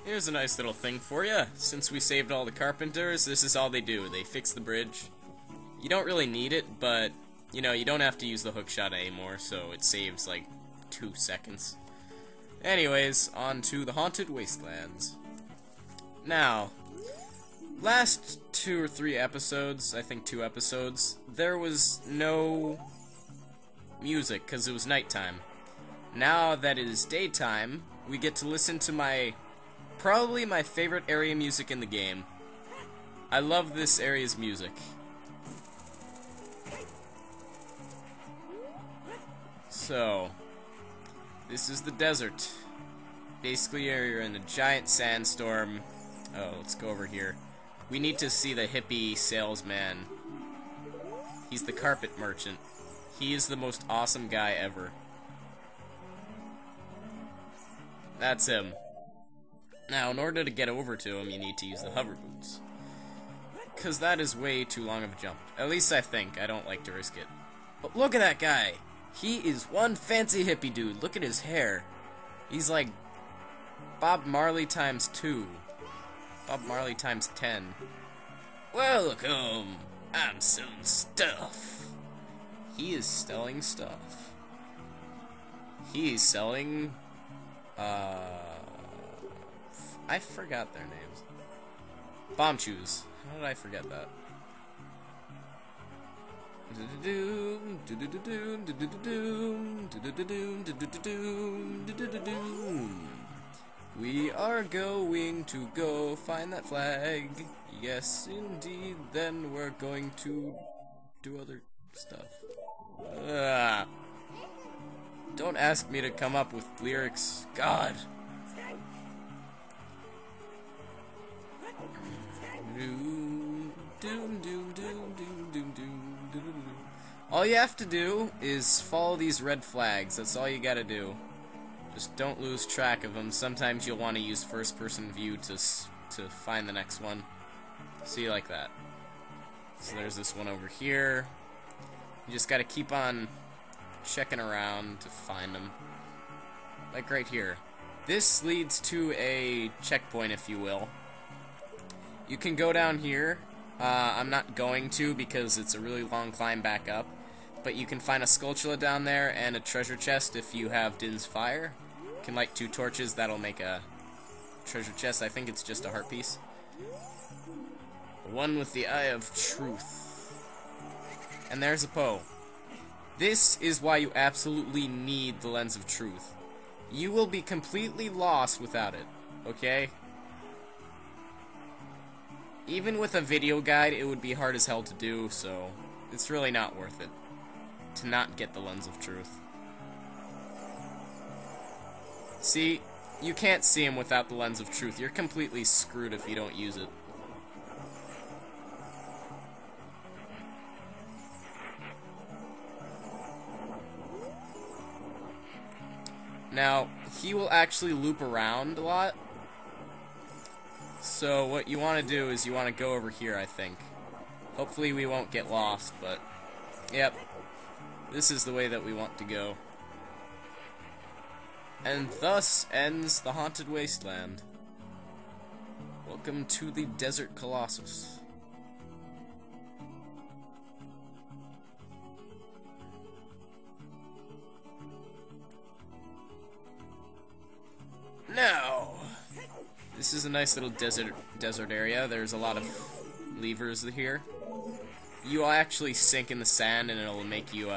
Here's a nice little thing for you. Since we saved all the carpenters, this is all they do. They fix the bridge. You don't really need it, but, you know, you don't have to use the hookshot anymore, so it saves, like, 2 seconds. Anyways, on to the Haunted Wastelands. Now, last 2 or 3 episodes, I think 2 episodes, there was no music, because it was nighttime. Now that it is daytime, we get to listen to probably my favorite area music in the game. I love this area's music. So, this is the desert. Basically, you're in a giant sandstorm. Oh, let's go over here. We need to see the hippie salesman. He's the carpet merchant. He is the most awesome guy ever. That's him. Now, in order to get over to him, you need to use the hover boots. Because that is way too long of a jump. At least I think. I don't like to risk it. But look at that guy! He is one fancy hippie dude. Look at his hair. He's like Bob Marley times 2. Bob Marley times 10. Welcome! I'm selling stuff. He is selling stuff. He is selling... I forgot their names. Bomb chews. How did I forget that? We are going to go find that flag. Yes, indeed. Then we're going to do other stuff. Don't ask me to come up with lyrics. God. All you have to do is follow these red flags. That's all you gotta do. Just don't lose track of them. Sometimes you'll want to use first-person view to find the next one. See, like that. So there's this one over here. You just gotta keep on checking around to find them. Like right here. This leads to a checkpoint, if you will. You can go down here. I'm not going to because it's a really long climb back up. But you can find a Skulltula down there and a treasure chest if you have Din's Fire. You can light 2 torches, that'll make a treasure chest. I think it's just a heart piece. The one with the Eye of Truth. And there's a Poe. This is why you absolutely need the Lens of Truth. You will be completely lost without it, okay? Even with a video guide, it would be hard as hell to do, so it's really not worth it to not get the Lens of Truth. See, you can't see him without the Lens of Truth. You're completely screwed if you don't use it. Now, he will actually loop around a lot. So what you want to do is you want to go over here, I think. Hopefully we won't get lost, but... Yep. This is the way that we want to go. And thus ends the Haunted Wasteland. Welcome to the Desert Colossus. Now, this is a nice little desert area. There's a lot of levers here. You will actually sink in the sand, and it'll make you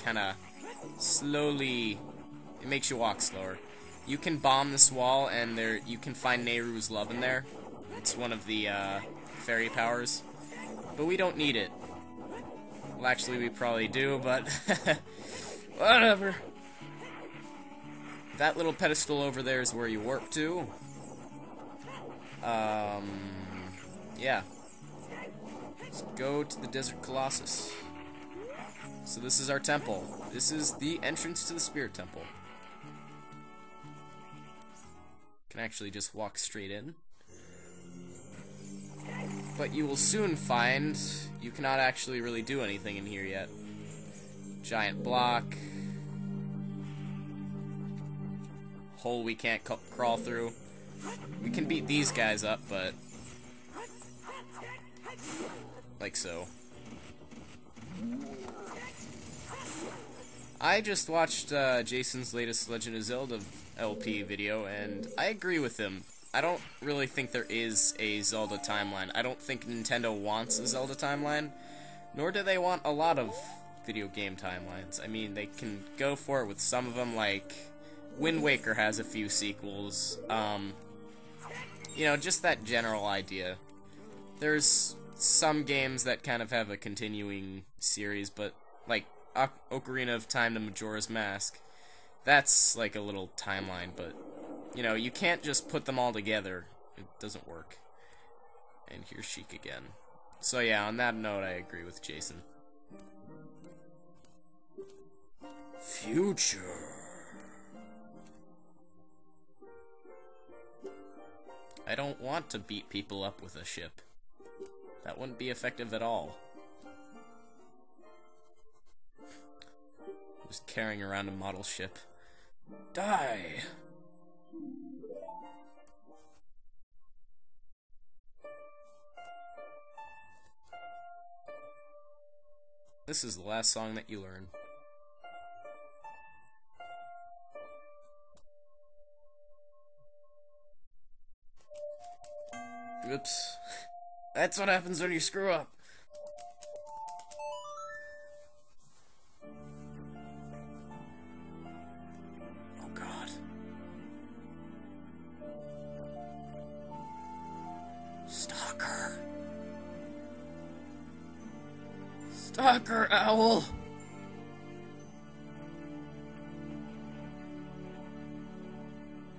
kind of slowly. It makes you walk slower. You can bomb this wall, and you can find Nehru's love in there. It's one of the fairy powers, but we don't need it. Well, actually, we probably do, but whatever. That little pedestal over there is where you warp to. Yeah. Let's go to the Desert Colossus. So this is our temple. This is the entrance to the Spirit Temple. Can actually just walk straight in. But you will soon find you cannot actually really do anything in here yet. Giant block. Hole we can't crawl through. We can beat these guys up, but... like so. I just watched Jason's latest Legend of Zelda LP video, and I agree with him. I don't really think there is a Zelda timeline. I don't think Nintendo wants a Zelda timeline, nor do they want a lot of video game timelines. I mean, they can go for it with some of them, like Wind Waker has a few sequels. You know, just that general idea. There's some games that kind of have a continuing series, but like Ocarina of Time to Majora's Mask, that's like a little timeline, but you know, you can't just put them all together. It doesn't work. And here's Sheik again. So yeah, on that note, I agree with Jason. Future. I don't want to beat people up with a ship. That wouldn't be effective at all. Just carrying around a model ship. Die! This is the last song that you learn. Oops. That's what happens when you screw up. Oh God. Stalker. Stalker owl.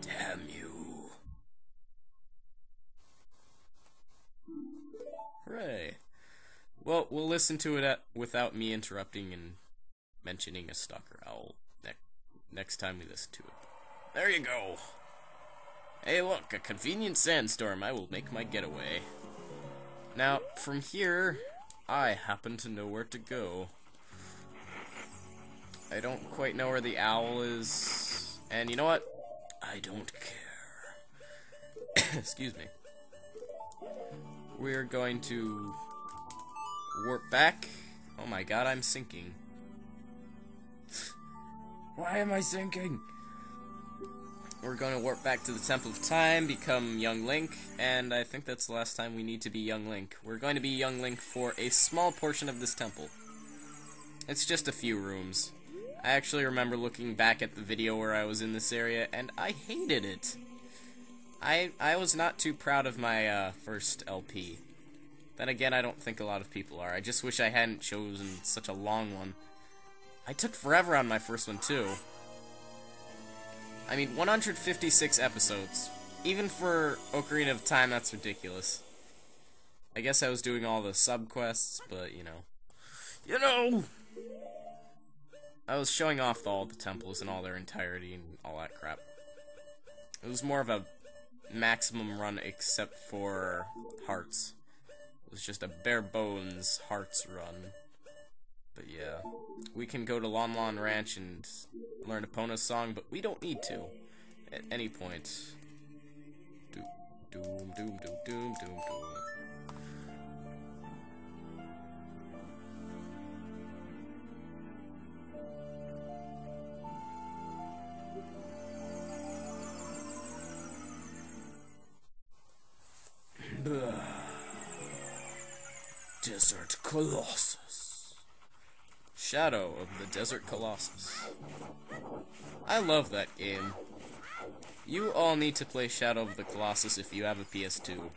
Damn you. Hooray. Well, we'll listen to it without me interrupting and mentioning a stalker owl next time we listen to it. There you go. Hey look, a convenient sandstorm. I will make my getaway. Now, from here, I happen to know where to go. I don't quite know where the owl is. And you know what? I don't care. Excuse me. We're going to warp back. Oh my God, I'm sinking. Why am I sinking? We're going to warp back to the Temple of Time, become Young Link, and I think that's the last time we need to be Young Link. We're going to be Young Link for a small portion of this temple. It's just a few rooms. I actually remember looking back at the video where I was in this area, and I hated it. I was not too proud of my first LP. Then again, I don't think a lot of people are. I just wish I hadn't chosen such a long one. I took forever on my first one, too. I mean, 156 episodes. Even for Ocarina of Time, that's ridiculous. I guess I was doing all the sub-quests, but, you know. You know! I was showing off all the temples in all their entirety and all that crap. It was more of a maximum run except for hearts. It was just a bare bones hearts run. But yeah, we can go to Lon Lon Ranch and learn Epona's song, but we don't need to at any point. Doom, doom, doom, doom, doom, doom, doom. Desert Colossus. Shadow of the Desert Colossus. I love that game. You all need to play Shadow of the Colossus if you have a PS2.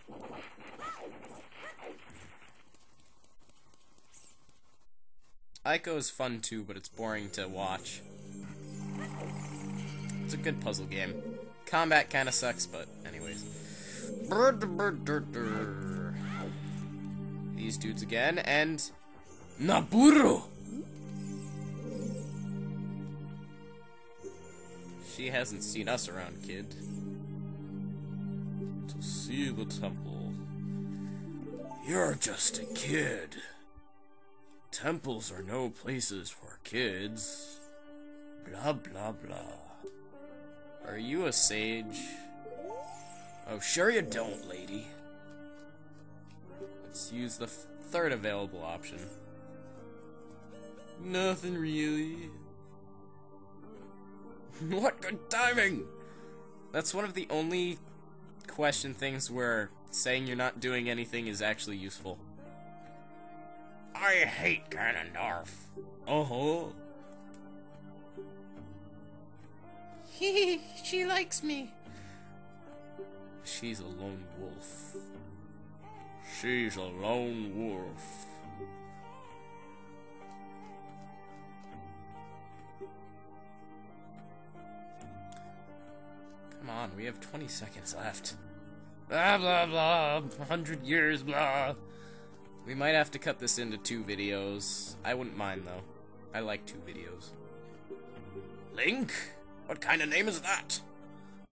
Ico is fun too, but it's boring to watch. It's a good puzzle game. Combat kinda sucks, but anyways. These dudes again, and Nabooru! She hasn't seen us around, kid. To see the temple. You're just a kid. Temples are no places for kids. Blah, blah, blah. Are you a sage? Oh, sure you don't, lady. Let's use the third available option. Nothing really. What good timing! That's one of the only question things where saying you're not doing anything is actually useful. I hate Ganondorf. Uh-huh. She likes me. She's a lone wolf. She's a lone wolf. Come on, we have 20 seconds left. Blah, blah, blah. 100 years, blah. We might have to cut this into 2 videos. I wouldn't mind, though. I like 2 videos. Link? What kind of name is that?